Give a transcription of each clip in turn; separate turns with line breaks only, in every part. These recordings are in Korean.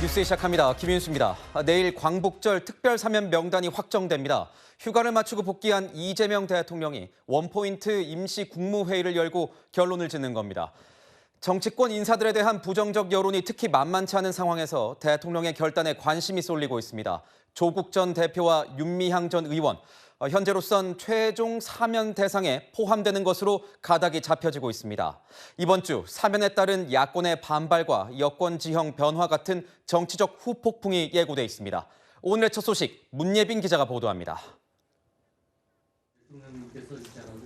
뉴스 시작합니다. 김윤수입니다. 내일 광복절 특별 사면 명단이 확정됩니다. 휴가를 마치고 복귀한 이재명 대통령이 원포인트 임시 국무회의를 열고 결론을 짓는 겁니다. 정치권 인사들에 대한 부정적 여론이 특히 만만치 않은 상황에서 대통령의 결단에 관심이 쏠리고 있습니다. 조국 전 대표와 윤미향 전 의원, 현재로선 최종 사면 대상에 포함되는 것으로 가닥이 잡혀지고 있습니다. 이번 주 사면에 따른 야권의 반발과 여권 지형 변화 같은 정치적 후폭풍이 예고돼 있습니다. 오늘의 첫 소식 문예빈 기자가 보도합니다.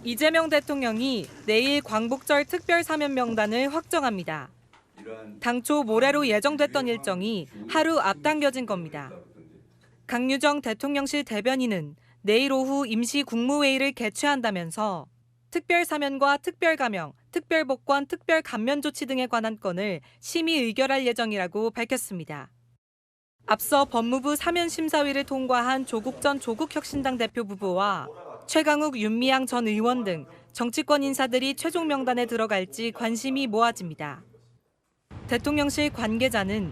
이재명 대통령이 내일 광복절 특별 사면 명단을 확정합니다. 당초 모레로 예정됐던 일정이 하루 앞당겨진 겁니다. 강유정 대통령실 대변인은 내일 오후 임시 국무회의를 개최한다면서 특별 사면과 특별 감형, 특별 복권, 특별 감면 조치 등에 관한 건을 심의 의결할 예정이라고 밝혔습니다. 앞서 법무부 사면심사위를 통과한 조국 전 조국혁신당 대표 부부와 최강욱, 윤미향 전 의원 등 정치권 인사들이 최종 명단에 들어갈지 관심이 모아집니다. 대통령실 관계자는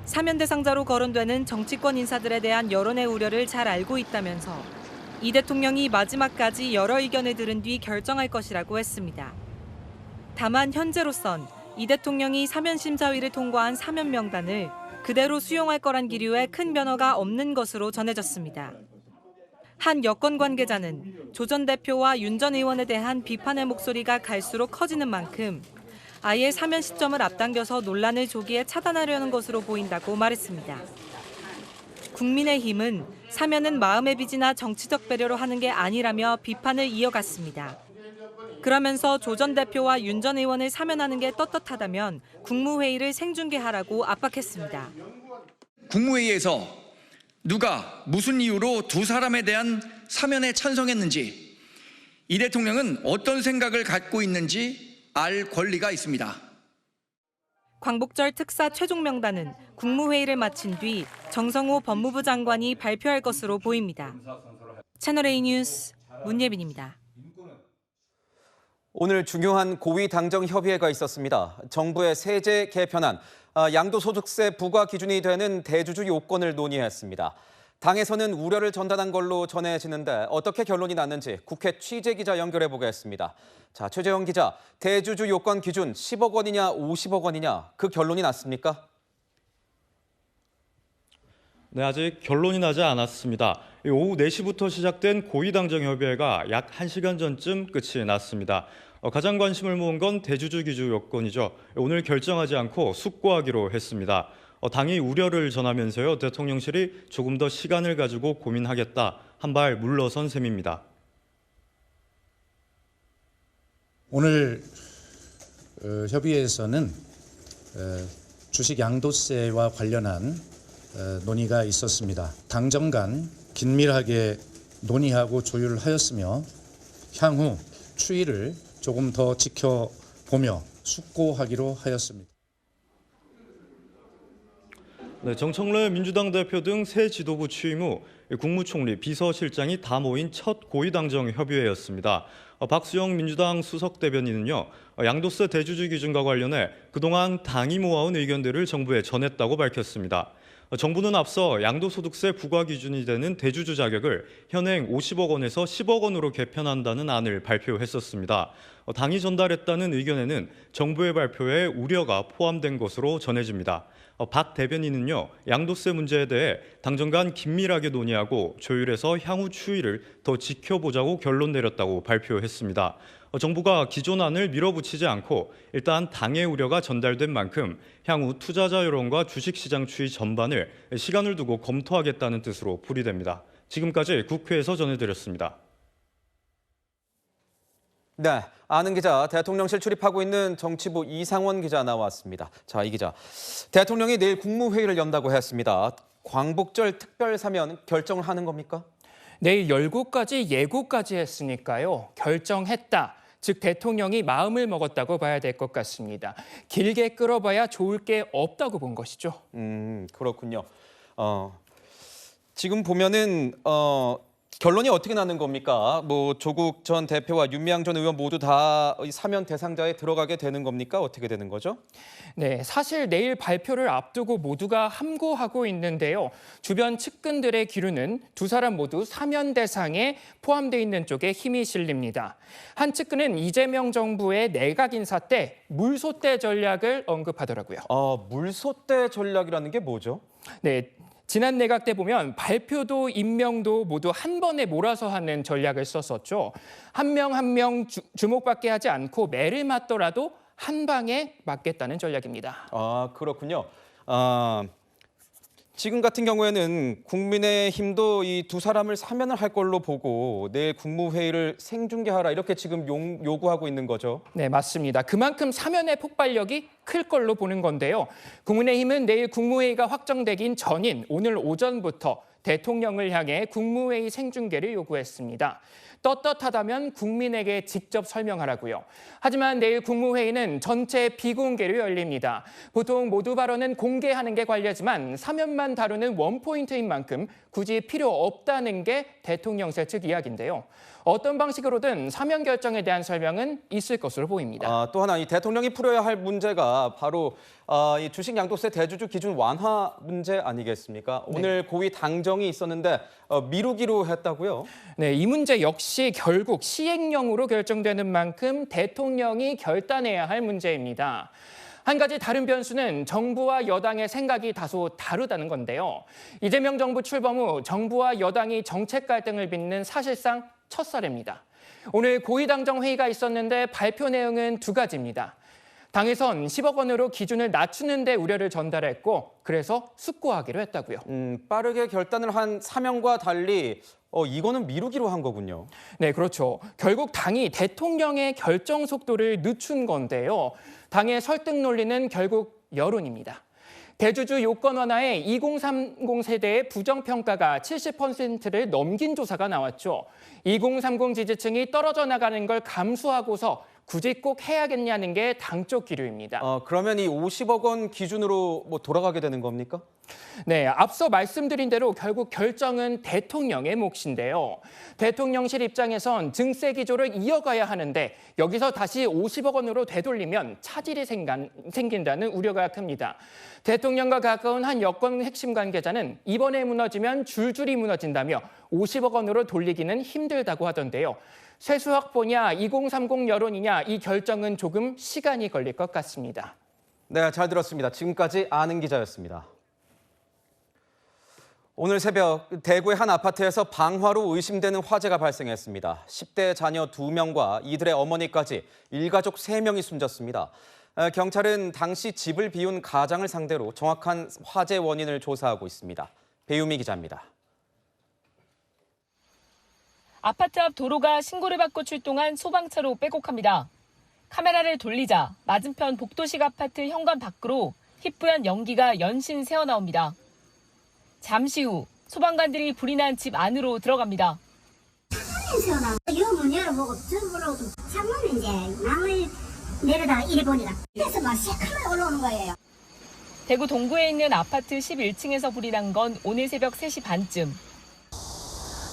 사면 대상자로 거론되는 정치권 인사들에 대한 여론의 우려를 잘 알고 있다면서 이 대통령이 마지막까지 여러 의견을 들은 뒤 결정할 것이라고 했습니다. 다만 현재로선 이 대통령이 사면심사위를 통과한 사면 명단을 그대로 수용할 거란 기류에 큰 변화가 없는 것으로 전해졌습니다. 한 여권 관계자는 조 전 대표와 윤 전 의원에 대한 비판의 목소리가 갈수록 커지는 만큼 아예 사면 시점을 앞당겨서 논란을 조기에 차단하려는 것으로 보인다고 말했습니다. 국민의힘은 사면은 마음의 빚이나 정치적 배려로 하는 게 아니라며 비판을 이어갔습니다. 그러면서 조 전 대표와 윤 전 의원을 사면하는 게 떳떳하다면 국무회의를 생중계하라고 압박했습니다.
국무회의에서 누가 무슨 이유로 두 사람에 대한 사면에 찬성했는지, 이 대통령은 어떤 생각을 갖고 있는지 알 권리가 있습니다.
광복절 특사 최종 명단은 국무회의를 마친 뒤 정성호 법무부 장관이 발표할 것으로 보입니다. 채널A 뉴스 문예빈입니다.
오늘 중요한 고위 당정 협의회가 있었습니다. 정부의 세제 개편안, 양도소득세 부과 기준이 되는 대주주 요건을 논의했습니다. 당에서는 우려를 전달한 걸로 전해지는데 어떻게 결론이 났는지 국회 취재기자 연결해 보겠습니다. 자, 최재형 기자, 대주주 요건 기준 10억 원이냐 50억 원이냐 그 결론이 났습니까?
네, 아직 결론이 나지 않았습니다. 오후 4시부터 시작된 고위당정협의회가 약 1시간 전쯤 끝이 났습니다. 가장 관심을 모은 건 대주주 기준 요건이죠. 오늘 결정하지 않고 숙고하기로 했습니다. 당이 우려를 전하면서요, 대통령실이 조금 더 시간을 가지고 고민하겠다, 한 발 물러선 셈입니다.
오늘 협의회에서는 주식 양도세와 관련한 논의가 있었습니다. 당정 간 긴밀하게 논의하고 조율하였으며 향후 추이를 조금 더 지켜보며 숙고하기로 하였습니다.
네, 정청래 민주당 대표 등 새 지도부 취임 후 국무총리, 비서실장이 다 모인 첫 고위당정 협의회였습니다. 박수영 민주당 수석 대변인은요, 양도세 대주주 기준과 관련해 그동안 당이 모아온 의견들을 정부에 전했다고 밝혔습니다. 정부는 앞서 양도소득세 부과 기준이 되는 대주주 자격을 현행 50억 원에서 10억 원으로 개편한다는 안을 발표했었습니다. 당이 전달했다는 의견에는 정부의 발표에 우려가 포함된 것으로 전해집니다. 박 대변인은요, 양도세 문제에 대해 당정 간 긴밀하게 논의하고 조율해서 향후 추이를 더 지켜보자고 결론 내렸다고 발표했습니다. 정부가 기존 안을 밀어붙이지 않고 일단 당의 우려가 전달된 만큼 향후 투자자 여론과 주식시장 추이 전반을 시간을 두고 검토하겠다는 뜻으로 풀이됩니다. 지금까지 국회에서 전해드렸습니다.
네, 아는 기자, 대통령실 출입하고 있는 정치부 이상원 기자 나왔습니다. 자, 이 기자, 대통령이 내일 국무회의를 연다고 했습니다. 광복절 특별 사면 결정을 하는 겁니까?
내일 열고까지 예고까지 했으니까요. 결정했다. 즉 대통령이 마음을 먹었다고 봐야 될 것 같습니다. 길게 끌어봐야 좋을 게 없다고 본 것이죠.
그렇군요. 지금 보면은 결론이 어떻게 나는 겁니까? 뭐 조국 전 대표와 윤미향 전 의원 모두 다 사면 대상자에 들어가게 되는 겁니까? 어떻게 되는 거죠?
네, 사실 내일 발표를 앞두고 모두가 함구하고 있는데요. 주변 측근들의 기류는 두 사람 모두 사면 대상에 포함돼 있는 쪽에 힘이 실립니다. 한 측근은 이재명 정부의 내각 인사 때 물소대 전략을 언급하더라고요.
물소대 전략이라는 게 뭐죠?
네, 지난 내각 때 보면 발표도 임명도 모두 한 번에 몰아서 하는 전략을 썼었죠. 한 명 한 명 주목받게 하지 않고 매를 맞더라도 한 방에 맞겠다는 전략입니다.
그렇군요. 지금 같은 경우에는 국민의힘도 이 두 사람을 사면을 할 걸로 보고 내일 국무회의를 생중계하라 이렇게 지금 요구하고 있는 거죠.
네, 맞습니다. 그만큼 사면의 폭발력이 클 걸로 보는 건데요. 국민의힘은 내일 국무회의가 확정되긴 전인 오늘 오전부터 대통령을 향해 국무회의 생중계를 요구했습니다. 떳떳하다면 국민에게 직접 설명하라고요. 하지만 내일 국무회의는 전체 비공개로 열립니다. 보통 모두 발언은 공개하는 게 관례지만 사면만 다루는 원포인트인 만큼 굳이 필요 없다는 게 대통령실 측 이야기인데요. 어떤 방식으로든 사면 결정에 대한 설명은 있을 것으로 보입니다.
또 하나 이 대통령이 풀어야 할 문제가 바로 이 주식 양도세 대주주 기준 완화 문제 아니겠습니까?
네.
오늘 고위 당정이 있었는데 미루기로 했다고요?
네, 이 문제 역시 결국 시행령으로 결정되는 만큼 대통령이 결단해야 할 문제입니다. 한 가지 다른 변수는 정부와 여당의 생각이 다소 다르다는 건데요. 이재명 정부 출범 후 정부와 여당이 정책 갈등을 빚는 사실상 첫 사례입니다. 오늘 고위당정 회의가 있었는데 발표 내용은 두 가지입니다. 당에선 10억 원으로 기준을 낮추는 데 우려를 전달했고 그래서 숙고하기로 했다고요.
빠르게 결단을 한 사면과 달리 이거는 미루기로 한 거군요.
네, 그렇죠. 결국 당이 대통령의 결정 속도를 늦춘 건데요. 당의 설득 논리는 결국 여론입니다. 대주주 요건 완화에 2030 세대의 부정평가가 70%를 넘긴 조사가 나왔죠. 2030 지지층이 떨어져 나가는 걸 감수하고서 굳이 꼭 해야겠냐는 게 당 쪽 기류입니다.
그러면 이 50억 원 기준으로 돌아가게 되는 겁니까?
네, 앞서 말씀드린 대로 결국 결정은 대통령의 몫인데요. 대통령실 입장에선 증세 기조를 이어가야 하는데 여기서 다시 50억 원으로 되돌리면 차질이 생긴다는 우려가 큽니다. 대통령과 가까운 한 여권 핵심 관계자는 이번에 무너지면 줄줄이 무너진다며 50억 원으로 돌리기는 힘들다고 하던데요. 세수 확보냐 2030 여론이냐 이 결정은 조금 시간이 걸릴 것 같습니다.
네, 잘 들었습니다. 지금까지 아는 기자였습니다. 오늘 새벽 대구의 한 아파트에서 방화로 의심되는 화재가 발생했습니다. 10대 자녀 2명과 이들의 어머니까지 일가족 3명이 숨졌습니다. 경찰은 당시 집을 비운 가장을 상대로 정확한 화재 원인을 조사하고 있습니다. 배유미 기자입니다.
아파트 앞 도로가 신고를 받고 출동한 소방차로 빼곡합니다. 카메라를 돌리자 맞은편 복도식 아파트 현관 밖으로 희뿌연 연기가 연신 새어나옵니다. 잠시 후 소방관들이 불이 난 집 안으로 들어갑니다.
이 문 열어보고 저보고 창문에 이제 나물 내려다가 이리 보니까 그래서 막 새카만 올라오는 거예요.
대구 동구에 있는 아파트 11층에서 불이 난 건 오늘 새벽 3시 반쯤.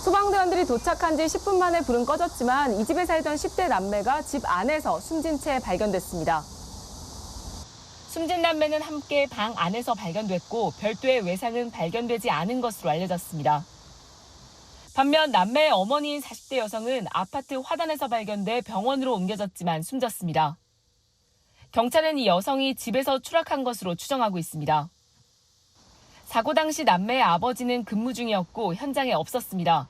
소방대원들이 도착한 지 10분 만에 불은 꺼졌지만 이 집에 살던 10대 남매가 집 안에서 숨진 채 발견됐습니다.
숨진 남매는 함께 방 안에서 발견됐고 별도의 외상은 발견되지 않은 것으로 알려졌습니다. 반면 남매의 어머니인 40대 여성은 아파트 화단에서 발견돼 병원으로 옮겨졌지만 숨졌습니다. 경찰은 이 여성이 집에서 추락한 것으로 추정하고 있습니다. 사고 당시 남매의 아버지는 근무 중이었고 현장에 없었습니다.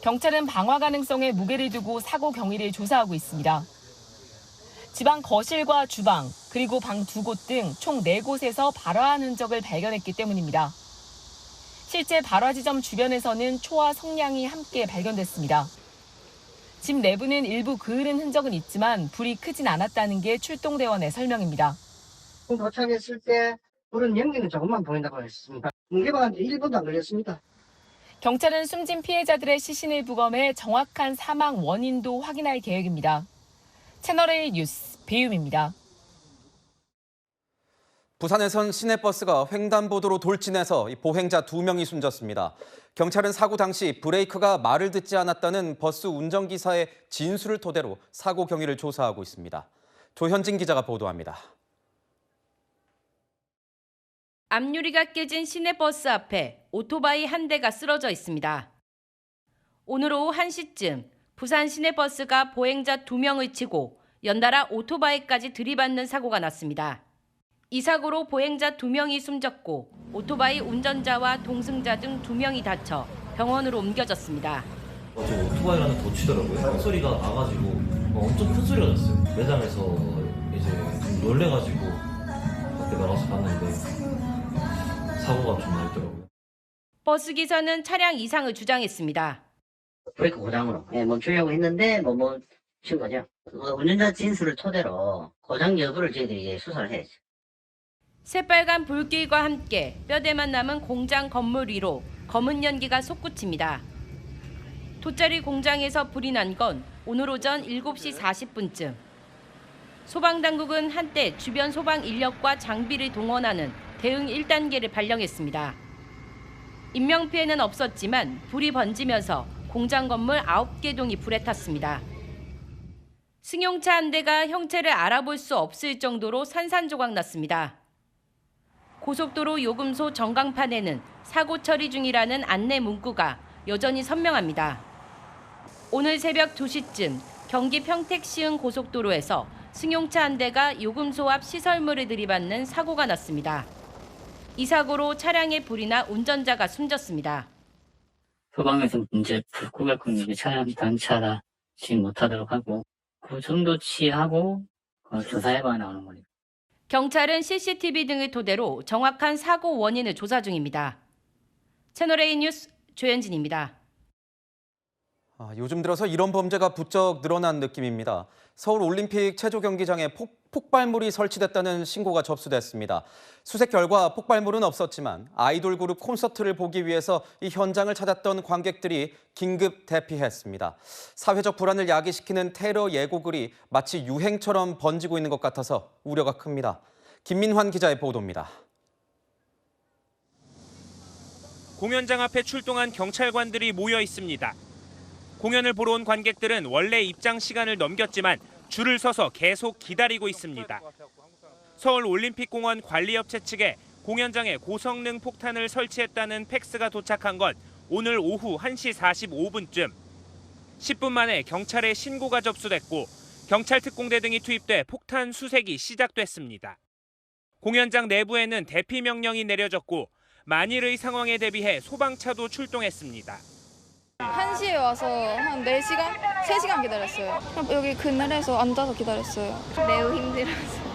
경찰은 방화 가능성에 무게를 두고 사고 경위를 조사하고 있습니다. 집안 거실과 주방, 그리고 방 2곳 등 총 4곳에서 발화한 흔적을 발견했기 때문입니다. 실제 발화 지점 주변에서는 초와 성냥이 함께 발견됐습니다. 집 내부는 일부 그을은 흔적은 있지만 불이 크진 않았다는 게 출동대원의 설명입니다.
도착했을 때 불은 연기는 조금만 보인다고 했습니다. 뭉개봤는데 1분도 안 걸렸습니다.
경찰은 숨진 피해자들의 시신을 부검해 정확한 사망 원인도 확인할 계획입니다. 채널A 뉴스 배유미입니다.
부산에선 시내버스가 횡단보도로 돌진해서 보행자 2명이 숨졌습니다. 경찰은 사고 당시 브레이크가 말을 듣지 않았다는 버스 운전기사의 진술을 토대로 사고 경위를 조사하고 있습니다. 조현진 기자가 보도합니다.
앞유리가 깨진 시내버스 앞에 오토바이 한 대가 쓰러져 있습니다. 오늘 오후 1시쯤 부산 시내버스가 보행자 2명을 치고 연달아 오토바이까지 들이받는 사고가 났습니다. 이 사고로 보행자 2명이 숨졌고 오토바이 운전자와 동승자 등 2명이 다쳐 병원으로 옮겨졌습니다.
어제 오토바이라는 더 치더라고요. 큰 소리가 나가지고 엄청 큰 소리가 났어요. 매장에서 이제 좀 놀래가지고 밖에 나가서 봤는데 사고가 좀 나더라고요.
버스 기사는 차량 이상을 주장했습니다.
브레이크 고장으로 멈추려고 했는데 멈춘 거죠. 운전자 진술을 토대로 고장 여부를 저희들이 수사를 해야죠.
새빨간 불길과 함께 뼈대만 남은 공장 건물 위로 검은 연기가 솟구칩니다. 돗자리 공장에서 불이 난 건 오늘 오전 7시 40분쯤. 소방당국은 한때 주변 소방 인력과 장비를 동원하는 대응 1단계를 발령했습니다. 인명피해는 없었지만 불이 번지면서 공장 건물 9개 동이 불에 탔습니다. 승용차 한 대가 형체를 알아볼 수 없을 정도로 산산조각 났습니다. 고속도로 요금소 전광판에는 사고 처리 중이라는 안내 문구가 여전히 선명합니다. 오늘 새벽 2시쯤 경기 평택 시흥 고속도로에서 승용차 한 대가 요금소 앞 시설물을 들이받는 사고가 났습니다. 이 사고로 차량에 불이 나 운전자가 숨졌습니다.
소방에서 이제 불구경 차량 단차하지 못하도록 하고 그 정도 치하고 조사해봐 나오는 겁니다.
경찰은 CCTV 등을 토대로 정확한 사고 원인을 조사 중입니다. 채널A 뉴스 조현진입니다.
요즘 들어서 이런 범죄가 부쩍 늘어난 느낌입니다. 서울 올림픽 체조 경기장에 폭발물이 설치됐다는 신고가 접수됐습니다. 수색 결과 폭발물은 없었지만 아이돌 그룹 콘서트를 보기 위해서 이 현장을 찾았던 관객들이 긴급 대피했습니다. 사회적 불안을 야기시키는 테러 예고글이 마치 유행처럼 번지고 있는 것 같아서 우려가 큽니다. 김민환 기자의 보도입니다.
공연장 앞에 출동한 경찰관들이 모여 있습니다. 공연을 보러 온 관객들은 원래 입장 시간을 넘겼지만 줄을 서서 계속 기다리고 있습니다. 서울 올림픽공원 관리업체 측에 공연장에 고성능 폭탄을 설치했다는 팩스가 도착한 건 오늘 오후 1시 45분쯤. 10분 만에 경찰에 신고가 접수됐고 경찰 특공대 등이 투입돼 폭탄 수색이 시작됐습니다. 공연장 내부에는 대피 명령이 내려졌고 만일의 상황에 대비해 소방차도 출동했습니다.
1시에 와서 한 4시간? 3시간 기다렸어요. 여기 그늘에서 앉아서 기다렸어요. 매우 힘들어서.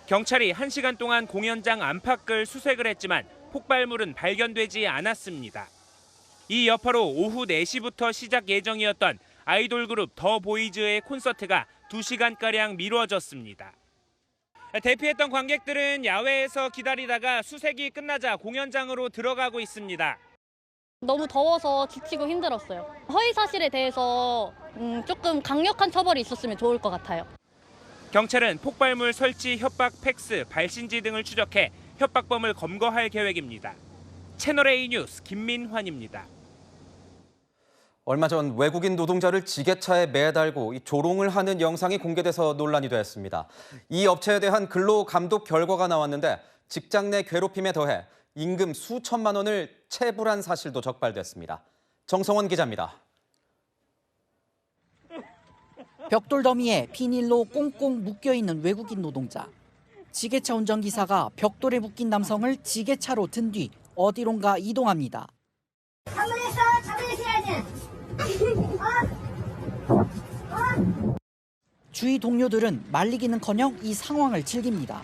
경찰이 1시간 동안 공연장 안팎을 수색을 했지만 폭발물은 발견되지 않았습니다. 이 여파로 오후 4시부터 시작 예정이었던 아이돌 그룹 더 보이즈의 콘서트가 2시간가량 미뤄졌습니다. 대피했던 관객들은 야외에서 기다리다가 수색이 끝나자 공연장으로 들어가고 있습니다.
너무 더워서 지치고 힘들었어요. 허위 사실에 대해서 조금 강력한 처벌이 있었으면 좋을 것 같아요.
경찰은 폭발물 설치 협박 팩스, 발신지 등을 추적해 협박범을 검거할 계획입니다. 채널A 뉴스 김민환입니다.
얼마 전 외국인 노동자를 지게차에 매달고 조롱을 하는 영상이 공개돼서 논란이 됐습니다. 이 업체에 대한 근로 감독 결과가 나왔는데 직장 내 괴롭힘에 더해 임금 수천만 원을 체불한 사실도 적발됐습니다. 정성원 기자입니다.
벽돌 더미에 비닐로 꽁꽁 묶여있는 외국인 노동자. 지게차 운전기사가 벽돌에 묶인 남성을 지게차로 든 뒤 어디론가 이동합니다.
잘못했어, 잘못했어야지.
주위 동료들은 말리기는커녕 이 상황을 즐깁니다.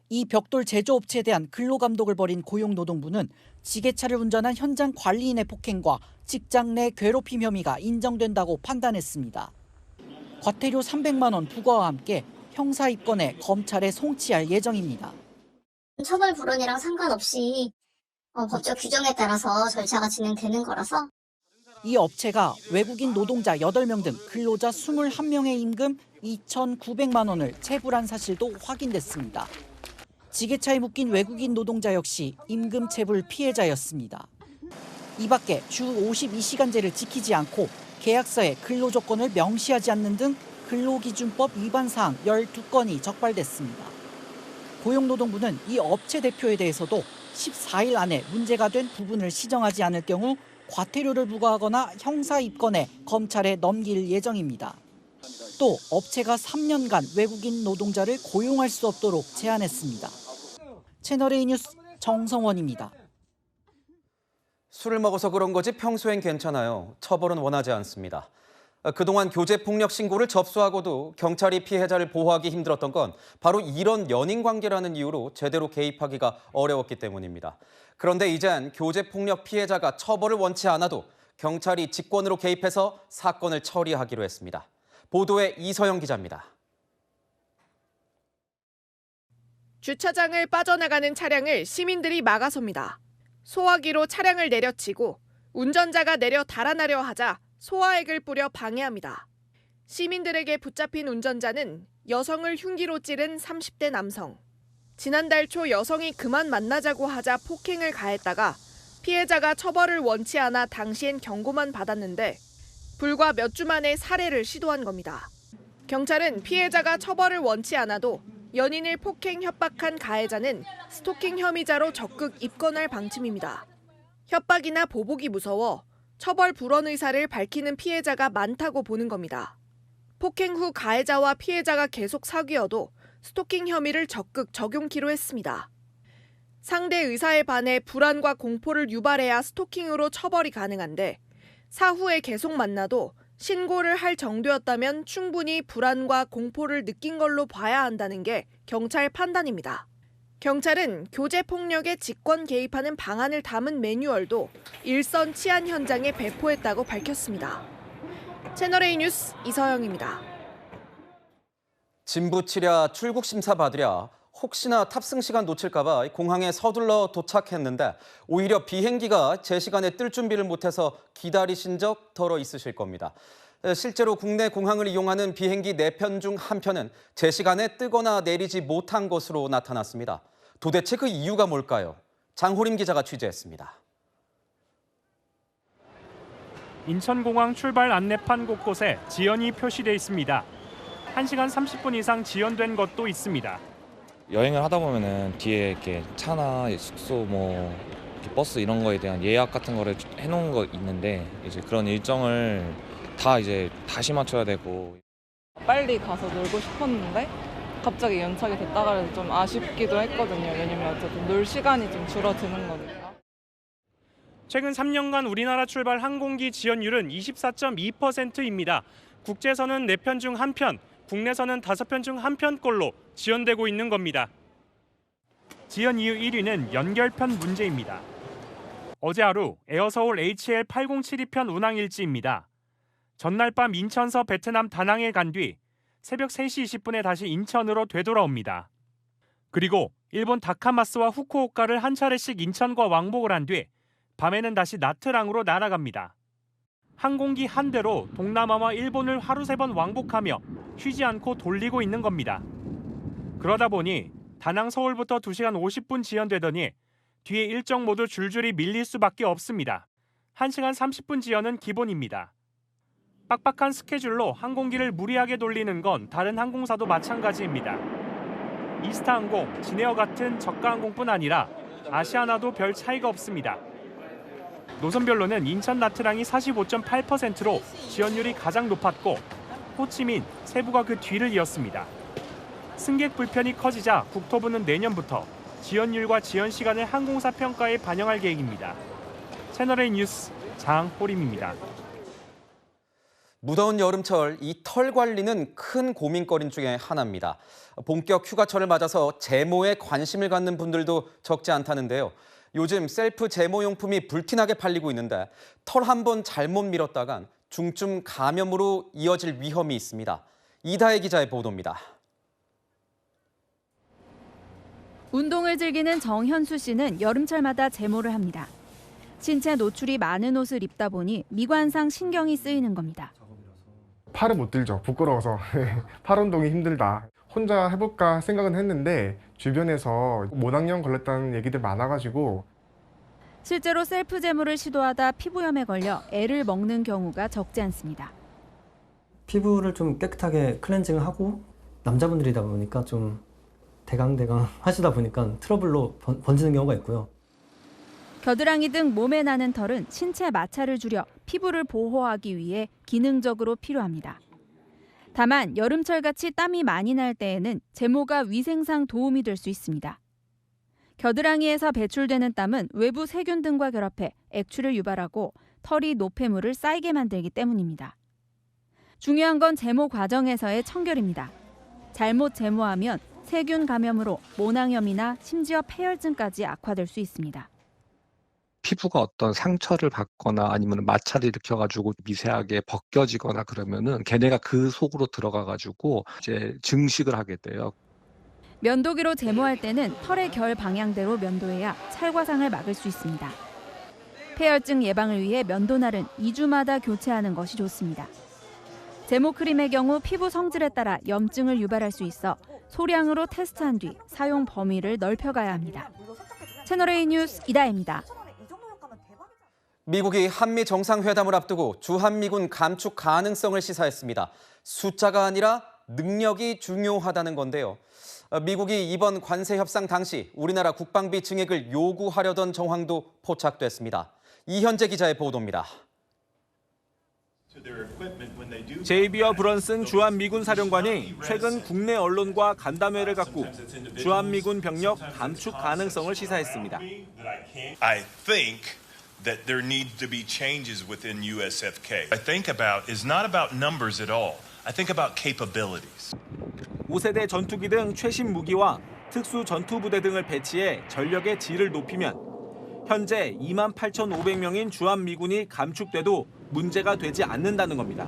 이 벽돌 제조업체에 대한 근로감독을 벌인 고용노동부는 지게차를 운전한 현장 관리인의 폭행과 직장 내 괴롭힘 혐의가 인정된다고 판단했습니다. 과태료 300만 원 부과와 함께 형사 입건해 검찰에 송치할 예정입니다.
처벌 불원이랑 상관없이 법적 규정에 따라서 절차가 진행되는 거라서
이 업체가 외국인 노동자 8명 등 근로자 21명의 임금 2,900만 원을 체불한 사실도 확인됐습니다. 지게차에 묶인 외국인 노동자 역시 임금 체불 피해자였습니다. 이 밖에 주 52시간제를 지키지 않고 계약서에 근로조건을 명시하지 않는 등 근로기준법 위반 사항 12건이 적발됐습니다. 고용노동부는 이 업체 대표에 대해서도 14일 안에 문제가 된 부분을 시정하지 않을 경우 과태료를 부과하거나 형사 입건해 검찰에 넘길 예정입니다. 또 업체가 3년간 외국인 노동자를 고용할 수 없도록 제한했습니다. 채널A 뉴스 정성원입니다.
술을 먹어서 그런 거지 평소엔 괜찮아요. 처벌은 원하지 않습니다. 그동안 교제폭력 신고를 접수하고도 경찰이 피해자를 보호하기 힘들었던 건 바로 이런 연인 관계라는 이유로 제대로 개입하기가 어려웠기 때문입니다. 그런데 이젠 교제폭력 피해자가 처벌을 원치 않아도 경찰이 직권으로 개입해서 사건을 처리하기로 했습니다. 보도에 이서영 기자입니다.
주차장을 빠져나가는 차량을 시민들이 막아섭니다. 소화기로 차량을 내려치고 운전자가 내려 달아나려 하자 소화액을 뿌려 방해합니다. 시민들에게 붙잡힌 운전자는 여성을 흉기로 찌른 30대 남성. 지난달 초 여성이 그만 만나자고 하자 폭행을 가했다가 피해자가 처벌을 원치 않아 당시엔 경고만 받았는데 불과 몇 주 만에 살해를 시도한 겁니다. 경찰은 피해자가 처벌을 원치 않아도 연인을 폭행 협박한 가해자는 스토킹 혐의자로 적극 입건할 방침입니다. 협박이나 보복이 무서워 처벌 불원 의사를 밝히는 피해자가 많다고 보는 겁니다. 폭행 후 가해자와 피해자가 계속 사귀어도 스토킹 혐의를 적극 적용키로 했습니다. 상대 의사에 반해 불안과 공포를 유발해야 스토킹으로 처벌이 가능한데 사후에 계속 만나도 신고를 할 정도였다면 충분히 불안과 공포를 느낀 걸로 봐야 한다는 게 경찰 판단입니다. 경찰은 교제폭력에 직권 개입하는 방안을 담은 매뉴얼도 일선 치안 현장에 배포했다고 밝혔습니다. 채널A 뉴스 이서영입니다.
진부치랴 출국 심사 받으랴 혹시나 탑승 시간 놓칠까 봐 공항에 서둘러 도착했는데 오히려 비행기가 제 시간에 뜰 준비를 못해서 기다리신 적 덜어 있으실 겁니다. 실제로 국내 공항을 이용하는 비행기 4편 중 1편은 제 시간에 뜨거나 내리지 못한 것으로 나타났습니다. 도대체 그 이유가 뭘까요? 장호림 기자가 취재했습니다.
인천공항 출발 안내판 곳곳에 지연이 표시돼 있습니다. 1시간 30분 이상 지연된 것도 있습니다.
여행을 하다 보면은 뒤에 이렇게 차나 숙소 버스 이런 거에 대한 예약 같은 거를 해놓은 거 있는데 이제 그런 일정을 다 이제 다시 맞춰야 되고.
빨리 가서 놀고 싶었는데 갑자기 연착이 됐다가 그래서 좀 아쉽기도 했거든요. 왜냐면 어쨌든 놀 시간이 좀 줄어드는 거니까.
최근 3년간 우리나라 출발 항공기 지연율은 24.2%입니다. 국제선은 4편 중 1편, 국내선은 5편 중 1편꼴로 지연되고 있는 겁니다. 지연 이유 1위는 연결편 문제입니다. 어제 하루 에어서울 HL8072편 운항 일지입니다. 전날 밤 인천서 베트남 다낭에 간 뒤 새벽 3시 20분에 다시 인천으로 되돌아옵니다. 그리고 일본 다카마스와 후쿠오카를 한 차례씩 인천과 왕복을 한 뒤 밤에는 다시 나트랑으로 날아갑니다. 항공기 한 대로 동남아와 일본을 하루 3번 왕복하며 쉬지 않고 돌리고 있는 겁니다. 그러다 보니 다낭 서울부터 2시간 50분 지연되더니 뒤에 일정 모두 줄줄이 밀릴 수밖에 없습니다. 1시간 30분 지연은 기본입니다. 빡빡한 스케줄로 항공기를 무리하게 돌리는 건 다른 항공사도 마찬가지입니다. 이스타항공, 진에어 같은 저가 항공뿐 아니라 아시아나도 별 차이가 없습니다. 노선별로는 인천 나트랑이 45.8%로 지연율이 가장 높았고 호치민, 세부가 그 뒤를 이었습니다. 승객 불편이 커지자 국토부는 내년부터 지연율과 지연 시간을 항공사 평가에 반영할 계획입니다. 채널A 뉴스 장호림입니다.
무더운 여름철 이 털 관리는 큰 고민거리 중에 하나입니다. 본격 휴가철을 맞아서 제모에 관심을 갖는 분들도 적지 않다는데요. 요즘 셀프 제모용품이 불티나게 팔리고 있는데 털 한 번 잘못 밀었다간 중증 감염으로 이어질 위험이 있습니다. 이다혜 기자의 보도입니다.
운동을 즐기는 정현수 씨는 여름철마다 제모를 합니다. 신체 노출이 많은 옷을 입다 보니 미관상 신경이 쓰이는 겁니다.
팔을 못 들죠. 부끄러워서. 팔 운동이 힘들다. 혼자 해볼까 생각은 했는데 주변에서 모낭염 걸렸다는 얘기들 많아가지고
실제로 셀프 제모를 시도하다 피부염에 걸려 애를 먹는 경우가 적지 않습니다.
피부를 좀 깨끗하게 클렌징을 하고 남자분들이다 보니까 좀 대강대강 하시다 보니까 트러블로 번지는 경우가 있고요.
겨드랑이 등 몸에 나는 털은 신체 마찰을 줄여 피부를 보호하기 위해 기능적으로 필요합니다. 다만 여름철같이 땀이 많이 날 때에는 제모가 위생상 도움이 될 수 있습니다. 겨드랑이에서 배출되는 땀은 외부 세균 등과 결합해 액취를 유발하고 털이 노폐물을 쌓이게 만들기 때문입니다. 중요한 건 제모 과정에서의 청결입니다. 잘못 제모하면 세균 감염으로 모낭염이나 심지어 폐혈증까지 악화될 수 있습니다.
피부가 어떤 상처를 받거나 아니면 마찰을 일으켜가지고 미세하게 벗겨지거나 그러면은 걔네가 그 속으로 들어가가지고 이제 증식을 하게 돼요.
면도기로 제모할 때는 털의 결 방향대로 면도해야 찰과상을 막을 수 있습니다. 폐혈증 예방을 위해 면도날은 2주마다 교체하는 것이 좋습니다. 제모 크림의 경우 피부 성질에 따라 염증을 유발할 수 있어 소량으로 테스트한 뒤 사용 범위를 넓혀가야 합니다. 채널A 뉴스 이다혜입니다.
미국이 한미 정상회담을 앞두고 주한미군 감축 가능성을 시사했습니다. 숫자가 아니라 능력이 중요하다는 건데요. 미국이 이번 관세 협상 당시 우리나라 국방비 증액을 요구하려던 정황도 포착됐습니다. 이현재 기자의 보도입니다.
제이비어 브런슨 주한미군 사령관이 최근 국내 언론과 간담회를 갖고 주한미군 병력 감축 가능성을 시사했습니다.
I think that there needs to be changes within USFK. I think about is not about numbers at all. I think about capabilities.
5세대 전투기 등 최신 무기와 특수 전투부대 등을 배치해 전력의 질을 높이면 현재 28,500명인 주한미군이 감축돼도 문제가 되지 않는다는 겁니다.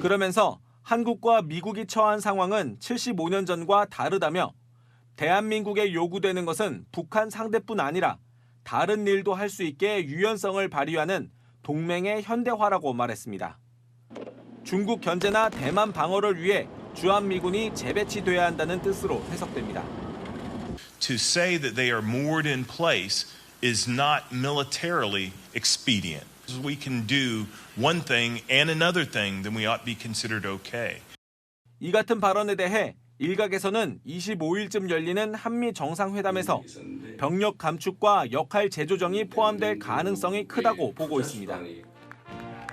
그러면서 한국과 미국이 처한 상황은 75년 전과 다르다며 대한민국에 요구되는 것은 북한 상대뿐 아니라 다른 일도 할 수 있게 유연성을 발휘하는 동맹의 현대화라고 말했습니다. 중국 견제나 대만 방어를 위해 주한미군이 재배치돼야 한다는 뜻으로 해석됩니다.
To say that they are moored in place is not militarily expedient. We can do one thing and another thing, then we ought to be considered okay.
이 같은 발언에 대해 일각에서는 25일쯤 열리는 한미 정상회담에서 병력 감축과 역할 재조정이 포함될 가능성이 크다고 보고 있습니다.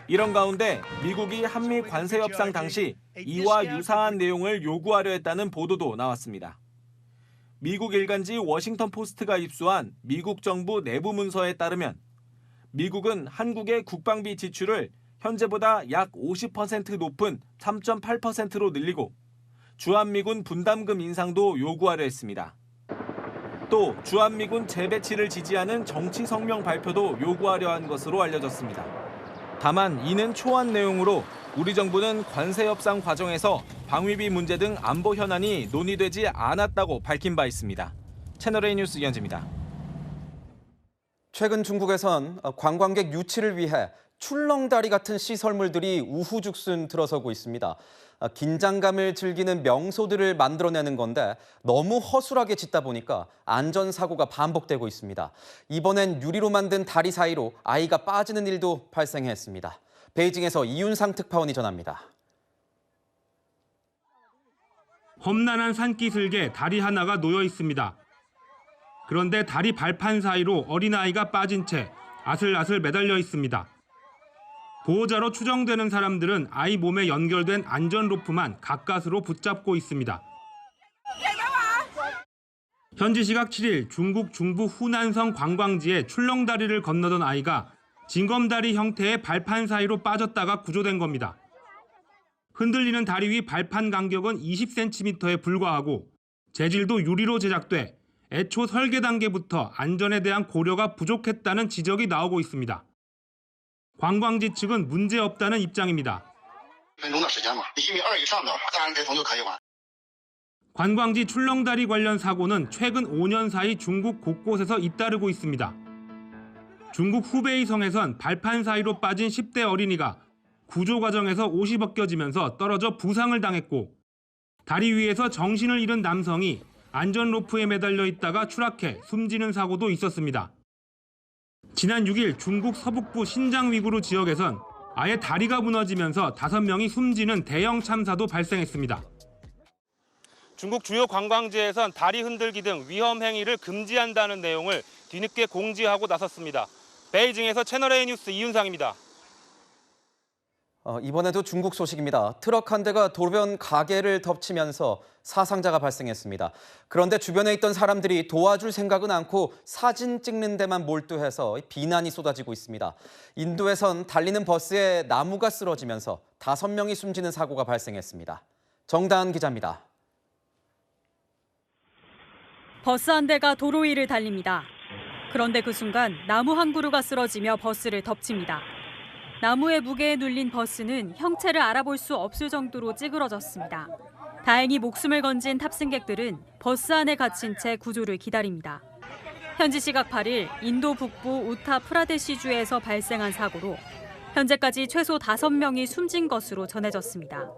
이런 가운데 미국이 한미 관세 협상 당시 이와 유사한 내용을 요구하려 했다는 보도도 나왔습니다. 미국 일간지 워싱턴 포스트가 입수한 미국 정부 내부 문서에 따르면 미국은 한국의 국방비 지출을 현재보다 약 50% 높은 3.8%로 늘리고 주한미군 분담금 인상도 요구하려 했습니다. 또 주한미군 재배치를 지지하는 정치 성명 발표도 요구하려 한 것으로 알려졌습니다. 다만 이는 초안 내용으로 우리 정부는 관세 협상 과정에서 방위비 문제 등 안보 현안이 논의되지 않았다고 밝힌 바 있습니다. 채널A 뉴스 이현지입니다.
최근 중국에선 관광객 유치를 위해 출렁다리 같은 시설물들이 우후죽순 들어서고 있습니다. 긴장감을 즐기는 명소들을 만들어내는 건데 너무 허술하게 짓다 보니까 안전사고가 반복되고 있습니다. 이번엔 유리로 만든 다리 사이로 아이가 빠지는 일도 발생했습니다. 베이징에서 이윤상 특파원이 전합니다.
험난한 산기슭에 다리 하나가 놓여 있습니다. 그런데 다리 발판 사이로 어린아이가 빠진 채 아슬아슬 매달려 있습니다. 보호자로 추정되는 사람들은 아이 몸에 연결된 안전 로프만 가까스로 붙잡고 있습니다. 현지 시각 7일 중국 중부 후난성 관광지에 출렁다리를 건너던 아이가 징검다리 형태의 발판 사이로 빠졌다가 구조된 겁니다. 흔들리는 다리 위 발판 간격은 20cm에 불과하고 재질도 유리로 제작돼 애초 설계 단계부터 안전에 대한 고려가 부족했다는 지적이 나오고 있습니다. 관광지 측은 문제없다는 입장입니다. 관광지 출렁다리 관련 사고는 최근 5년 사이 중국 곳곳에서 잇따르고 있습니다. 중국 후베이성에선 발판 사이로 빠진 10대 어린이가 구조 과정에서 옷이 벗겨지면서 떨어져 부상을 당했고, 다리 위에서 정신을 잃은 남성이 안전 로프에 매달려 있다가 추락해 숨지는 사고도 있었습니다. 지난 6일 중국 서북부 신장 위구르 지역에선 아예 다리가 무너지면서 5명이 숨지는 대형 참사도 발생했습니다. 중국 주요 관광지에선 다리 흔들기 등 위험 행위를 금지한다는 내용을 뒤늦게 공지하고 나섰습니다. 베이징에서 채널A 뉴스 이윤상입니다.
이번에도 중국 소식입니다. 트럭 한 대가 도로변 가게를 덮치면서 사상자가 발생했습니다. 그런데 주변에 있던 사람들이 도와줄 생각은 않고 사진 찍는 데만 몰두해서 비난이 쏟아지고 있습니다. 인도에선 달리는 버스에 나무가 쓰러지면서 5명이 숨지는 사고가 발생했습니다. 정다은 기자입니다.
버스 한 대가 도로 위를 달립니다. 그런데 그 순간 나무 한 그루가 쓰러지며 버스를 덮칩니다. 나무의 무게에 눌린 버스는 형체를 알아볼 수 없을 정도로 찌그러졌습니다. 다행히 목숨을 건진 탑승객들은 버스 안에 갇힌 채 구조를 기다립니다. 현지 시각 8일 인도 북부 우타 프라데시주에서 발생한 사고로 현재까지 최소 5명이 숨진 것으로 전해졌습니다.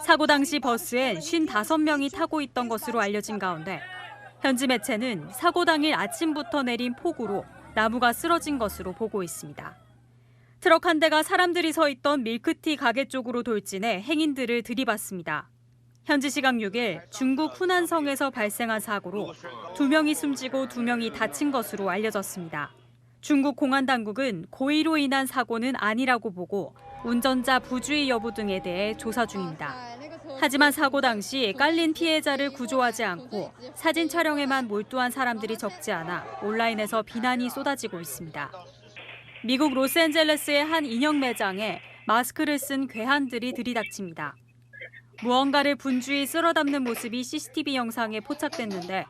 사고 당시 버스엔 55명이 타고 있던 것으로 알려진 가운데 현지 매체는 사고 당일 아침부터 내린 폭우로 나무가 쓰러진 것으로 보고 있습니다. 트럭 한 대가 사람들이 서 있던 밀크티 가게 쪽으로 돌진해 행인들을 들이받습니다. 현지 시각 6일 중국 후난성에서 발생한 사고로 2명이 숨지고 2명이 다친 것으로 알려졌습니다. 중국 공안 당국은 고의로 인한 사고는 아니라고 보고 운전자 부주의 여부 등에 대해 조사 중입니다. 하지만 사고 당시 깔린 피해자를 구조하지 않고 사진 촬영에만 몰두한 사람들이 적지 않아 온라인에서 비난이 쏟아지고 있습니다. 미국 로스앤젤레스의 한 인형 매장에 마스크를 쓴 괴한들이 들이닥칩니다. 무언가를 분주히 쓸어 담는 모습이 CCTV 영상에 포착됐는데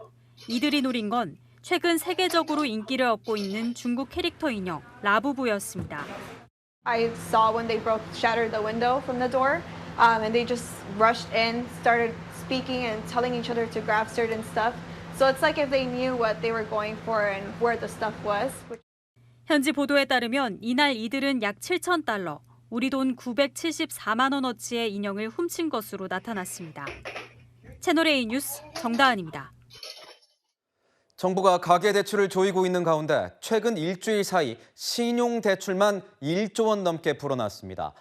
이들이 노린 건 최근 세계적으로 인기를 얻고 있는 중국 캐릭터 인형 라부부였습니다.
I saw when they shattered the window from the door, and they just rushed in, started speaking and telling each other to grab certain stuff. So it's like if they knew what they were going for and where the stuff was.
현지 보도에 따르면 이날 이들은 약 7,000달러, 우리 돈 974만 원어치의 인형을 훔친 것으로 나타났습니다. 채널A 뉴스 정다은입니다.
정부가 가계대출을 조이고 있는 가운데 최근 일주일 사이 신용대출만 1조 원 넘게 불어났습니다.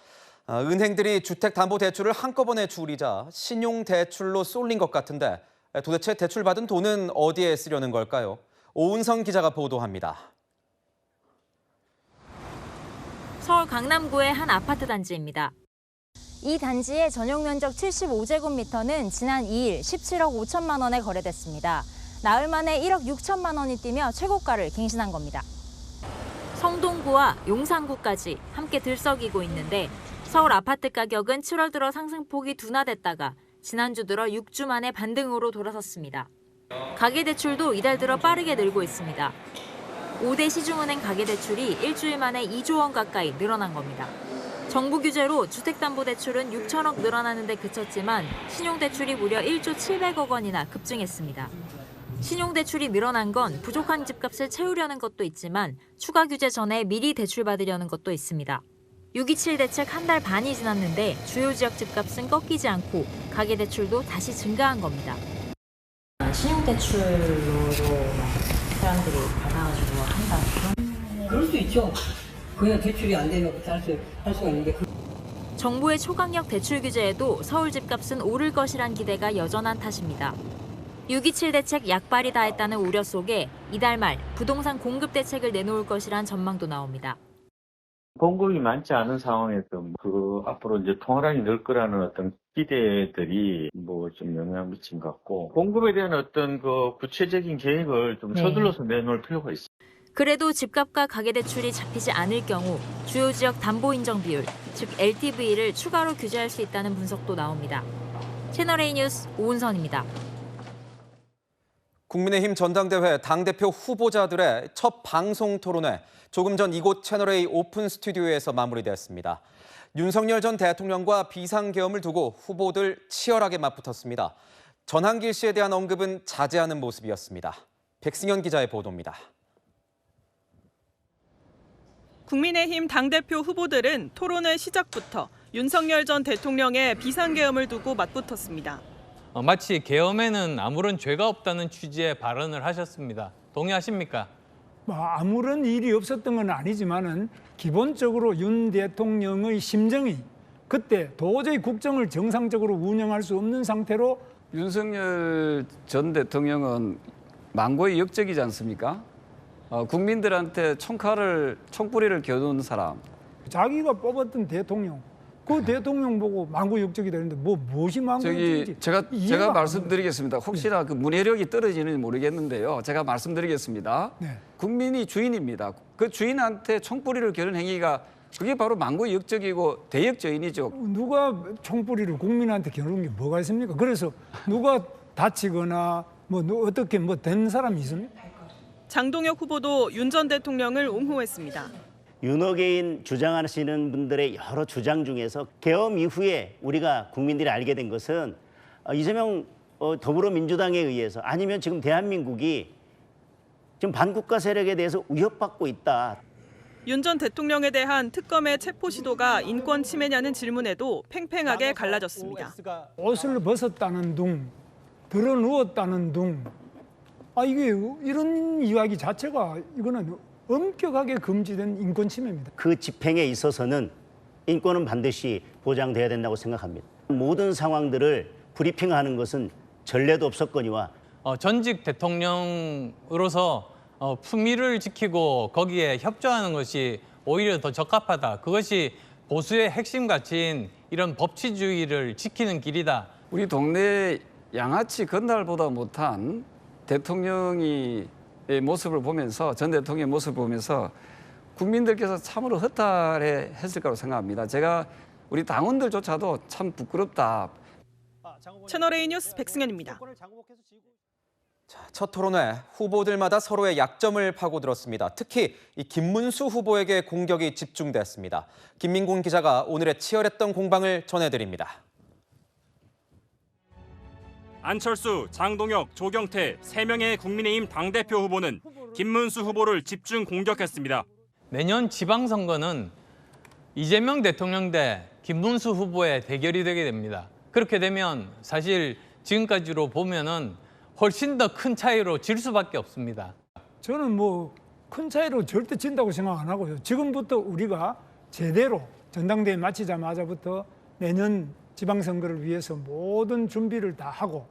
은행들이 주택담보대출을 한꺼번에 줄이자 신용대출로 쏠린 것 같은데 도대체 대출받은 돈은 어디에 쓰려는 걸까요? 오은성 기자가 보도합니다.
서울 강남구의 한 아파트 단지입니다. 이 단지의 전용 면적 75제곱미터는 지난 2일 17억 5천만 원에 거래됐습니다. 나흘 만에 1억 6천만 원이 뛰며 최고가를 갱신한 겁니다. 성동구와 용산구까지 함께 들썩이고 있는데 서울 아파트 가격은 7월 들어 상승폭이 둔화됐다가 지난주 들어 6주 만에 반등으로 돌아섰습니다. 가계대출도 이달 들어 빠르게 늘고 있습니다. 5대 시중은행 가계대출이 일주일 만에 2조 원 가까이 늘어난 겁니다. 정부 규제로 주택담보대출은 6천억 늘어나는 데 그쳤지만 신용대출이 무려 1조 700억 원이나 급증했습니다. 신용대출이 늘어난 건 부족한 집값을 채우려는 것도 있지만 추가 규제 전에 미리 대출받으려는 것도 있습니다. 6.27 대책 한 달 반이 지났는데 주요 지역 집값은 꺾이지 않고 가계대출도 다시 증가한 겁니다.
신용대출로 사람들이 받아가지고 한다. 그럴 수 있죠. 그냥 대출이 안 되면 할 수가 있는데.
정부의 초강력 대출 규제에도 서울 집값은 오를 것이란 기대가 여전한 탓입니다. 6.27 대책 약발이 다했다는 우려 속에 이달 말 부동산 공급 대책을 내놓을 것이란 전망도 나옵니다.
공급이 많지 않은 상황에서 앞으로 이제 통화량이 늘 거라는 어떤 기대들이 좀 영향을 미친 것 같고, 공급에 대한 어떤 구체적인 계획을 좀 서둘러서 내놓을 필요가 있습니다.
그래도 집값과 가계대출이 잡히지 않을 경우 주요 지역 담보 인정 비율, 즉 LTV를 추가로 규제할 수 있다는 분석도 나옵니다. 채널A 뉴스 오은선입니다.
국민의힘 전당대회 당대표 후보자들의 첫 방송 토론회, 조금 전 이곳 채널A 오픈 스튜디오에서 마무리됐습니다. 윤석열 전 대통령과 비상계엄을 두고 후보들 치열하게 맞붙었습니다. 전한길 씨에 대한 언급은 자제하는 모습이었습니다. 백승현 기자의 보도입니다.
국민의힘 당대표 후보들은 토론회 시작부터 윤석열 전 대통령의 비상계엄을 두고 맞붙었습니다.
마치 계엄에는 아무런 죄가 없다는 취지의 발언을 하셨습니다. 동의하십니까?
아무런 일이 없었던 건 아니지만은 기본적으로 윤 대통령의 심정이 그때 도저히 국정을 정상적으로 운영할 수 없는 상태로
윤석열 전 대통령은 망고의 역적이지 않습니까? 국민들한테 총뿌리를 겨눈 사람.
자기가 뽑았던 대통령, 그 대통령 보고 망고 역적이다 했는데 무엇이 망고 역적인지
제가 말씀드리겠습니다. 혹시나 그 문해력이 떨어지는지 모르겠는데요. 제가 말씀드리겠습니다.
네.
국민이 주인입니다. 그 주인한테 총뿌리를 겨눈 행위가 그게 바로 망고 역적이고 대역죄인이죠.
누가 총뿌리를 국민한테 겨누는 게 뭐가 있습니까? 그래서 누가 다치거나 어떻게 된 사람이 있습니까?
장동혁 후보도 윤 전 대통령을 옹호했습니다.
윤호개인 주장하시는 분들의 여러 주장 중에서 계엄 이후에 우리가 국민들이 알게 된 것은 이재명 더불어민주당에 의해서 아니면 지금 대한민국이 지금 반국가 세력에 대해서 위협받고 있다.
윤 전 대통령에 대한 특검의 체포 시도가 인권 침해냐는 질문에도 팽팽하게 갈라졌습니다.
옷을 벗었다는 둥, 들어 누웠다는 둥. 이게 이런 이야기 자체가 이거는 엄격하게 금지된 인권 침해입니다.
그 집행에 있어서는 인권은 반드시 보장돼야 된다고 생각합니다. 모든 상황들을 브리핑하는 것은 전례도 없었거니와
전직 대통령으로서 품위를 지키고 거기에 협조하는 것이 오히려 더 적합하다. 그것이 보수의 핵심 가치인 이런 법치주의를 지키는 길이다.
우리 동네 양아치 건달보다 못한 대통령의 모습을 보면서 전 대통령의 모습을 보면서 국민들께서 참으로 허탈해 했을 거라고 생각합니다. 제가 우리 당원들조차도 참 부끄럽다.
채널A 뉴스 백승현입니다.
첫 토론회 후보들마다 서로의 약점을 파고들었습니다. 특히 이 김문수 후보에게 공격이 집중됐습니다. 김민곤 기자가 오늘의 치열했던 공방을 전해드립니다.
안철수, 장동혁, 조경태 3명의 국민의힘 당대표 후보는 김문수 후보를 집중 공격했습니다.
내년 지방선거는 이재명 대통령 대 김문수 후보의 대결이 되게 됩니다. 그렇게 되면 사실 지금까지로 보면은 훨씬 더 큰 차이로 질 수밖에 없습니다.
저는 큰 차이로 절대 진다고 생각 안 하고요. 지금부터 우리가 제대로 전당대회 마치자마자부터 내년 지방선거를 위해서 모든 준비를 다 하고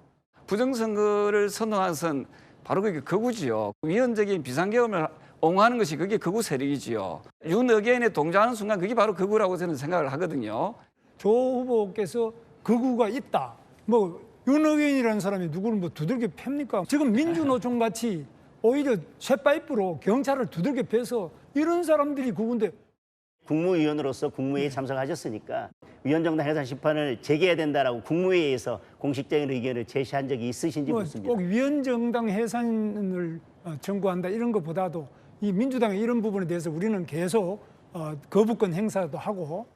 부정선거를 선언한 것은 바로 그게 극우지요. 위헌적인 비상계엄을 옹호하는 것이 그게 극우 세력이지요. 윤 의견에 동조하는 순간 그게 바로 극우라고 저는 생각을 하거든요.
조 후보께서 극우가 있다. 윤 의견이라는 사람이 누구를 두들겨 팹니까? 지금 민주노총 같이 오히려 쇠파이프로 경찰을 두들겨 패서 이런 사람들이 극우인데.
국무위원으로서 국무회의에 참석하셨으니까 위헌정당 해산 심판을 제기해야 된다라고 국무회의에서 공식적인 의견을 제시한 적이 있으신지 묻습니다.
꼭 위헌정당 해산을 청구한다 이런 것보다도 이 민주당의 이런 부분에 대해서 우리는 계속 거부권 행사도 하고.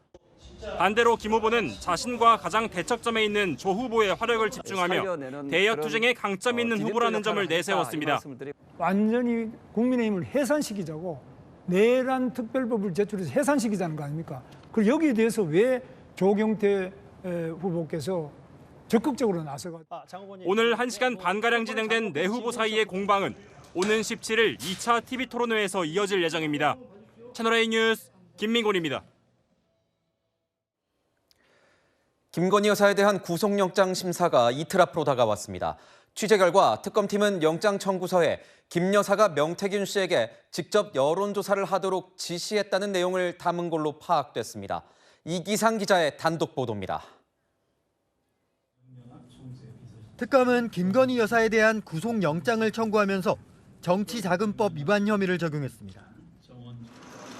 반대로 김 후보는 자신과 가장 대척점에 있는 조 후보의 화력을 집중하며 대역 투쟁에 강점 있는 후보라는 점을 내세웠습니다.
완전히 국민의힘을 해산시키자고 내란 특별법을 제출해서 해산시키자는 거 아닙니까? 그리고 여기에 대해서 왜 조경태 후보께서 적극적으로 나서가
오늘 1시간 반가량 진행된 네 후보 사이의 공방은 오는 17일 2차 TV 토론회에서 이어질 예정입니다. 채널A 뉴스 김민곤입니다.
김건희 여사에 대한 구속영장 심사가 이틀 앞으로 다가왔습니다. 취재 결과 특검팀은 영장 청구서에 김 여사가 명태균 씨에게 직접 여론조사를 하도록 지시했다는 내용을 담은 걸로 파악됐습니다. 이기상 기자의 단독 보도입니다.
특검은 김건희 여사에 대한 구속영장을 청구하면서 정치자금법 위반 혐의를 적용했습니다.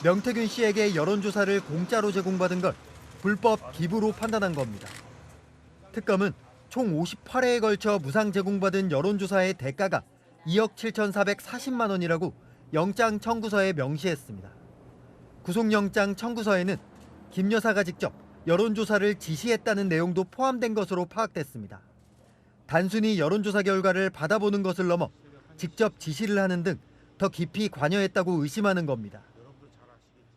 명태균 씨에게 여론조사를 공짜로 제공받은 걸 불법 기부로 판단한 겁니다. 특검은 총 58회에 걸쳐 무상 제공받은 여론조사의 대가가 2억 7,440만 원이라고 영장 청구서에 명시했습니다. 구속영장 청구서에는 김 여사가 직접 여론조사를 지시했다는 내용도 포함된 것으로 파악됐습니다. 단순히 여론조사 결과를 받아보는 것을 넘어 직접 지시를 하는 등 더 깊이 관여했다고 의심하는 겁니다.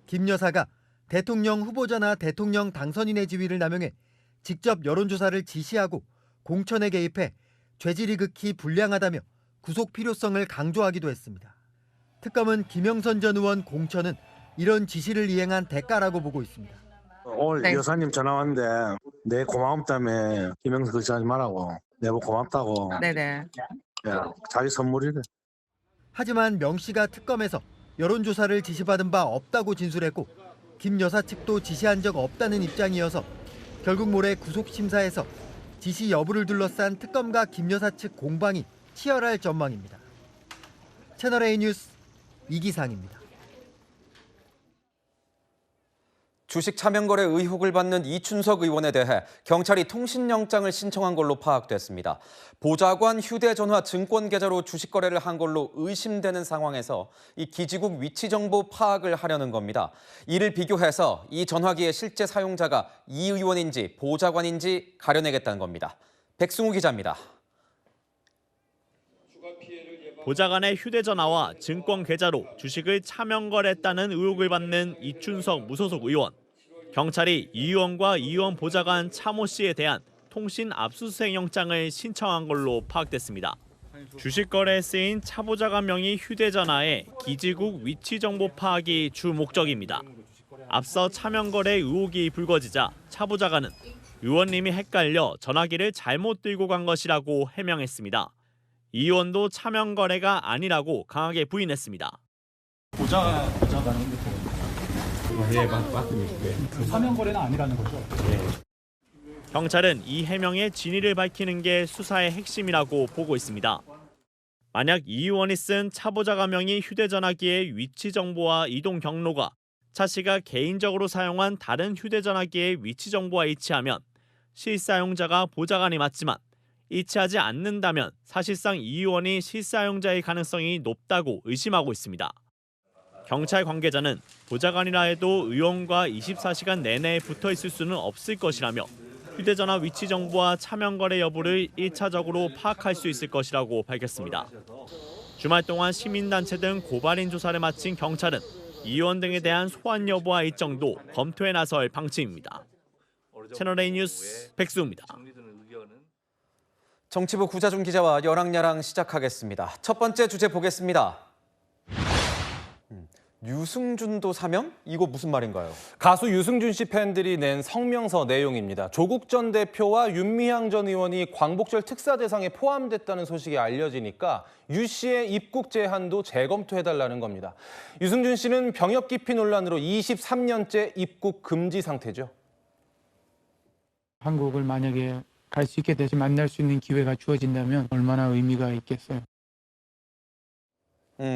김 여사가 대통령 후보자나 대통령 당선인의 지위를 남용해 직접 여론조사를 지시하고 공천에 개입해 죄질이 극히 불량하다며 구속 필요성을 강조하기도 했습니다. 특검은 김영선 전 의원 공천은 이런 지시를 이행한 대가라고 보고 있습니다.
오늘 여사님 전화 왔는데 내 고마움다며 김영선 그렇게 하지 말라고 내가 고맙다고. 네네. 야, 자기 선물이래.
하지만 명 씨가 특검에서 여론조사를 지시받은 바 없다고 진술했고 김 여사 측도 지시한 적 없다는 입장이어서 결국 모레 구속심사에서 지시 여부를 둘러싼 특검과 김 여사 측 공방이 치열할 전망입니다. 채널A 뉴스 이기상입니다.
주식 차명거래 의혹을 받는 이춘석 의원에 대해 경찰이 통신영장을 신청한 걸로 파악됐습니다. 보좌관 휴대전화 증권계좌로 주식 거래를 한 걸로 의심되는 상황에서 이 기지국 위치 정보 파악을 하려는 겁니다. 이를 비교해서 이 전화기의 실제 사용자가 이 의원인지 보좌관인지 가려내겠다는 겁니다. 백승우 기자입니다.
보좌관의 휴대전화와 증권계좌로 주식을 차명거래했다는 의혹을 받는 이춘석 무소속 의원. 경찰이 이 의원과 이 의원 보좌관 차모 씨에 대한 통신 압수수색 영장을 신청한 걸로 파악됐습니다. 주식 거래에 쓰인 차 보좌관 명의 휴대전화의 기지국 위치 정보 파악이 주 목적입니다. 앞서 차명거래 의혹이 불거지자 차 보좌관은 의원님이 헷갈려 전화기를 잘못 들고 간 것이라고 해명했습니다. 이 의원도 차명거래가 아니라고 강하게 부인했습니다.
보좌관인데 예, 맞습니다. 차명거래는 아니라는 거죠?
경찰은 이 해명의 진위를 밝히는 게 수사의 핵심이라고 보고 있습니다. 만약 이 의원이 쓴 차 보좌관 명의 휴대전화기의 위치 정보와 이동 경로가 차 씨가 개인적으로 사용한 다른 휴대전화기의 위치 정보와 일치하면 실사용자가 보좌관이 맞지만 일치하지 않는다면 사실상 이 의원이 실사용자의 가능성이 높다고 의심하고 있습니다. 경찰 관계자는 보좌관이라 해도 의원과 24시간 내내 붙어 있을 수는 없을 것이라며 휴대전화 위치 정보와 차명거래 여부를 1차적으로 파악할 수 있을 것이라고 밝혔습니다. 주말 동안 시민단체 등 고발인 조사를 마친 경찰은 이 의원 등에 대한 소환 여부와 일정도 검토에 나설 방침입니다. 채널A 뉴스 백수입니다.
정치부 구자준 기자와 열왕야랑 시작하겠습니다. 첫 번째 주제 보겠습니다. 유승준도 사면? 이거 무슨 말인가요?
가수 유승준 씨 팬들이 낸 성명서 내용입니다. 조국 전 대표와 윤미향 전 의원이 광복절 특사 대상에 포함됐다는 소식이 알려지니까 유 씨의 입국 제한도 재검토해달라는 겁니다. 유승준 씨는 병역 기피 논란으로 23년째 입국 금지 상태죠.
한국을 만약에 갈 수 있게 되지 만날 수 있는 기회가 주어진다면 얼마나 의미가 있겠어요.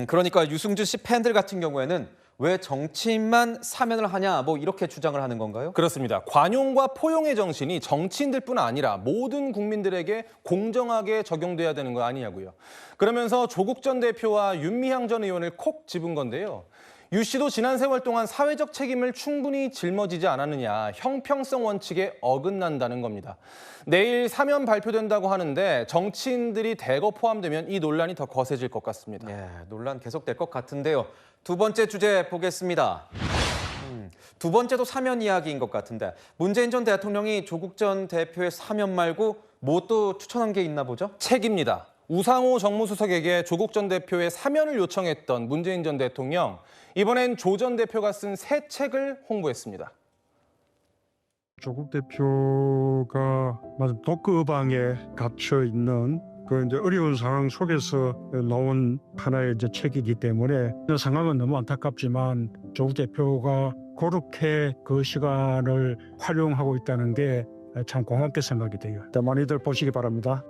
그러니까 유승준 씨 팬들 같은 경우에는 왜 정치인만 사면을 하냐 뭐 이렇게 주장을 하는 건가요?
그렇습니다. 관용과 포용의 정신이 정치인들뿐 아니라 모든 국민들에게 공정하게 적용돼야 되는 거 아니냐고요. 그러면서 조국 전 대표와 윤미향 전 의원을 콕 집은 건데요. 유 씨도 지난 세월 동안 사회적 책임을 충분히 짊어지지 않았느냐, 형평성 원칙에 어긋난다는 겁니다. 내일 사면 발표된다고 하는데 정치인들이 대거 포함되면 이 논란이 더 거세질 것 같습니다.
네, 논란 계속될 것 같은데요. 두 번째 주제 보겠습니다. 두 번째도 사면 이야기인 것 같은데 문재인 전 대통령이 조국 전 대표의 사면 말고 뭐 또 추천한 게 있나 보죠?
책입니다. 우상호 정무수석에게 조국 전 대표의 사면을 요청했던 문재인 전 대통령, 이번엔 조 전 대표가 쓴 새 책을 홍보했습니다.
조국 대표가 독거방에 갇혀 있는 그 이제 어려운 상황 속에서 나온 하나의 이제 책이기 때문에 상황은 너무 안타깝지만 조국 대표가 그렇게 그 시간을 활용하고 있다는 게 참 고맙게 생각이 돼요. 많이들 보시기 바랍니다.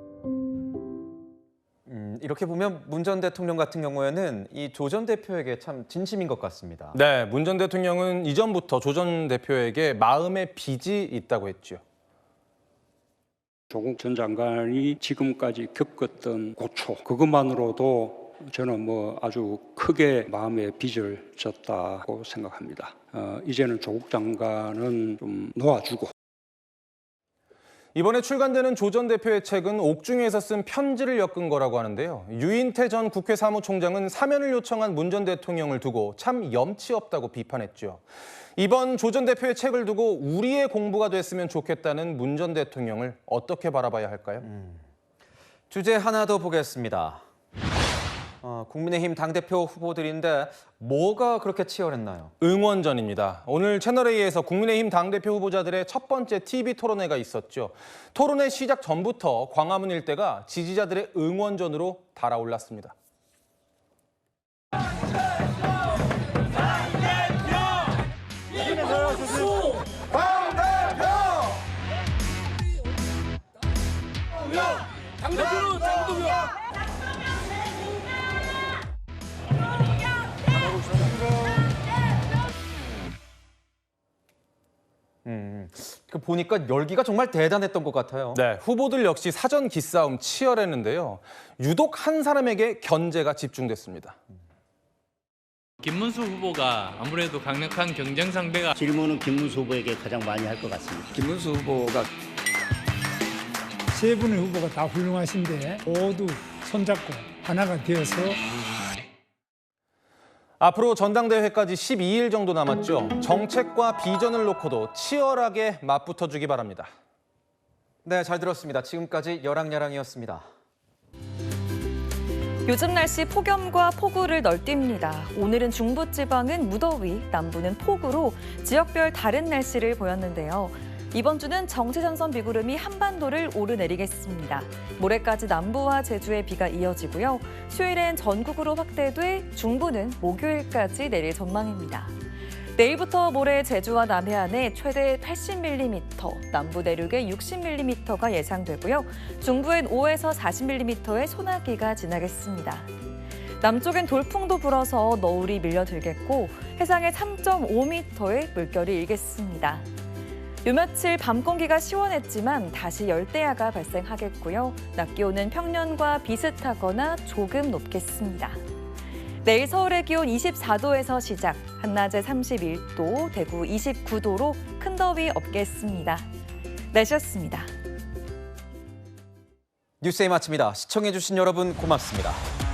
이렇게 보면 문 전 대통령 같은 경우에는 이 조 전 대표에게 참 진심인 것 같습니다.
네, 문 전 대통령은 이전부터 조 전 대표에게 마음의 빚이 있다고 했죠.
조국 전 장관이 지금까지 겪었던 고초, 그것만으로도 저는 아주 크게 마음의 빚을 졌다고 생각합니다. 이제는 조국 장관은 좀 놓아주고.
이번에 출간되는 조 전 대표의 책은 옥중에서 쓴 편지를 엮은 거라고 하는데요. 유인태 전 국회 사무총장은 사면을 요청한 문 전 대통령을 두고 참 염치 없다고 비판했죠. 이번 조 전 대표의 책을 두고 우리의 공부가 됐으면 좋겠다는 문 전 대통령을 어떻게 바라봐야 할까요?
주제 하나 더 보겠습니다. 국민의힘 당대표 후보들인데 뭐가 그렇게 치열했나요?
응원전입니다. 오늘 채널A에서 국민의힘 당대표 후보자들의 첫 번째 TV 토론회가 있었죠. 토론회 시작 전부터 광화문 일대가 지지자들의 응원전으로 달아올랐습니다.
당대표로 장동영!
보니까 열기가 정말 대단했던 것 같아요.
네, 후보들 역시 사전 기싸움 치열했는데요. 유독 한 사람에게 견제가 집중됐습니다.
김문수 후보가 아무래도 강력한 경쟁 상대가
질문은 김문수 후보에게 가장 많이 할 것 같습니다.
김문수 후보가
세 분의 후보가 다 훌륭하신데 모두 손잡고 하나가 되어서
앞으로 전당대회까지 12일 정도 남았죠. 정책과 비전을 놓고도 치열하게 맞붙어주기 바랍니다.
네, 잘 들었습니다. 지금까지 여랑야랑이었습니다.
요즘 날씨 폭염과 폭우를 널띨니다. 오늘은 중부지방은 무더위, 남부는 폭우로 지역별 다른 날씨를 보였는데요. 이번 주는 정체전선 비구름이 한반도를 오르내리겠습니다. 모레까지 남부와 제주에 비가 이어지고요. 수요일엔 전국으로 확대돼 중부는 목요일까지 내릴 전망입니다. 내일부터 모레 제주와 남해안에 최대 80mm, 남부 내륙에 60mm가 예상되고요. 중부엔 5에서 40mm의 소나기가 지나겠습니다. 남쪽엔 돌풍도 불어서 너울이 밀려들겠고 해상에 3.5m의 물결이 일겠습니다. 요 며칠 밤 공기가 시원했지만 다시 열대야가 발생하겠고요. 낮 기온은 평년과 비슷하거나 조금 높겠습니다. 내일 서울의 기온 24도에서 시작, 한낮에 31도, 대구 29도로 큰 더위 없겠습니다. 날씨였습니다.
뉴스의 마칩니다. 시청해주신 여러분 고맙습니다.